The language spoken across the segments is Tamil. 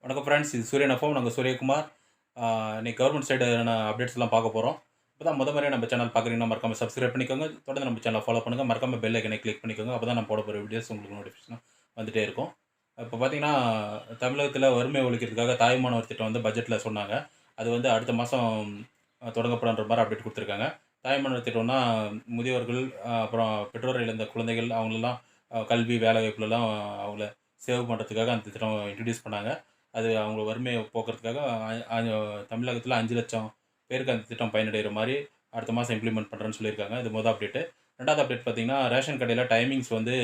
வணக்கம் ஃப்ரெண்ட்ஸ், இது சூரியன் எஃப்எம். நாங்கள் சூரியகுமார். இன்னைக்கு கவர்மெண்ட் சைடான அப்டேட்ஸ்லாம் பார்க்க போகிறோம். இப்போ தான் முறையாக நம்ம சேனல் பார்க்குறீங்கன்னா மறக்காம சப்ஸ்கிரைப் பண்ணிக்கோங்க. தொடர்ந்து நம்ம சேனலை ஃபாலோ பண்ணுங்கள். மறக்காம பெல் ஐக்கனை கிளிக் பண்ணிக்கோங்க. அப்போ தான் நம்ம போட போகிற வீடியோஸ் உங்களுக்கு நோட்டிஃபிகேஷன் வந்துகிட்டே இருக்கும். இப்போ பார்த்தீங்கன்னா, தமிழகத்தில் வறுமை ஒழிக்கிறதுக்காக தாய்மானவர் திட்டம் வந்து பட்ஜெட்டில் சொன்னாங்க. அது வந்து அடுத்த மாதம் தொடங்கப்படுன்ற மாதிரி அப்டேட் கொடுத்துருக்காங்க. தாய்மானவர் திட்டம்னா முதியோர்கள், அப்புறம் பெற்றோர் இழந்த குழந்தைகள் அவங்களெல்லாம் கல்வி, வேலைவாய்ப்புலலாம் அவங்கள சேவ் பண்ணுறதுக்காக அந்த திட்டம் இன்ட்ரடியூஸ் பண்ணாங்க. அது அவங்க வறுமையை போக்குறதுக்காக தமிழகத்தில் 5,00,000 பேருக்கு அந்த திட்டம் பயனடைகிற மாதிரி அடுத்த மாதம் இம்ப்ளிமெண்ட் பண்ணுறேன்னு சொல்லியிருக்காங்க. இது மொதல் அப்டேட்டு. 2வது அப்டேட் பார்த்தீங்கன்னா, ரேஷன் கடையில் டைமிங்ஸ் வந்து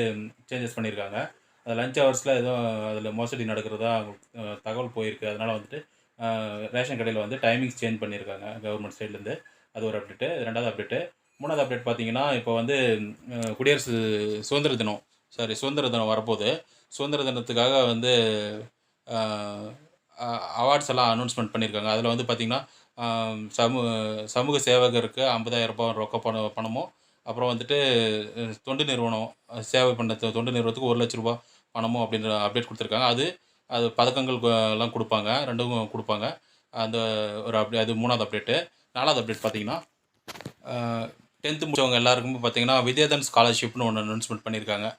சேஞ்சஸ் பண்ணியிருக்காங்க. அது லஞ்ச் ஹவர்ஸில் ஏதோ அதில் மோசடி நடக்கிறதா தகவல் போயிருக்கு. அதனால் வந்துட்டு ரேஷன் கடையில் வந்து டைமிங்ஸ் சேஞ்ச் பண்ணியிருக்காங்க கவர்மெண்ட் சைட்லேருந்து. அது ஒரு அப்டேட்டு. 2வது அப்டேட்டு. 3வது அப்டேட் பார்த்தீங்கன்னா, இப்போ வந்து குடியரசு சுதந்திர தினம் சுதந்திர தினம் வரப்போகுது. சுதந்திர தினத்துக்காக வந்து அவார்ட்ஸ் எல்லாம் அனௌன்ஸ்மெண்ட் பண்ணியிருக்காங்க. அதில் வந்து பார்த்திங்கன்னா, சமூக சேவகருக்கு ரூ. 50,000 ரொக்க பணமும், அப்புறம் வந்துட்டு தொண்டு நிறுவனம் சேவை பண்ண தொண்டு நிறுவனத்துக்கு ரூ. 1,00,000 பணமும் அப்படின்ற அப்டேட் கொடுத்துருக்காங்க. அது பதக்கங்கள் எல்லாம் கொடுப்பாங்க. 2ம் கொடுப்பாங்க. அந்த ஒரு அது 3வது அப்டேட்டு. 4வது அப்டேட் பார்த்திங்கன்னா, 10th முடிச்சவங்க எல்லாருக்குமே பார்த்திங்கன்னா வித்யாதன் ஸ்காலர்ஷிப்னு ஒன்று அனௌன்ஸ்மெண்ட் பண்ணியிருக்காங்க.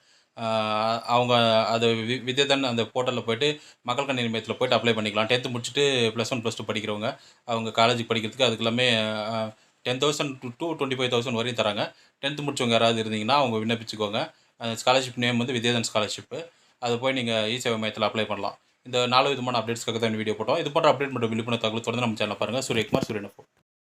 அவங்க அது வித்யாதன் அந்த போர்ட்டலில் போய்ட்டு மக்கள் கணினி மையத்தில் போய்ட்டு அப்ளை பண்ணிக்கலாம். 10th முடிச்சுட்டு +1 +2 படிக்கிறவங்க அவங்க காலேஜுக்கு படிக்கிறதுக்கு அதுக்கு எல்லாமே 10,000 to 25,000 வரையும் தராங்க. 10th முடிச்சவங்க யாராவது இருந்தீங்கன்னா அவங்க விண்ணப்பிச்சுக்கோங்க. ஸ்காலர்ஷிப் நேம் வந்து வித்யாதன் ஸ்காலர்ஷிப்பு. அது போய் நீங்கள் இ-சேவை மையத்தில் அப்ளை பண்ணலாம். இந்த 4 விதமான அப்டேட்ஸ்க்காக தான் இந்த வீடியோ போட்டோம். இது போன்ற அப்டேட் மற்றும் விழிப்புணர்வு தகவல் தொடர்ந்து நம்ம சேனலை பாருங்கள். சூரியகுமார், சூரியன் எஃப்எம்.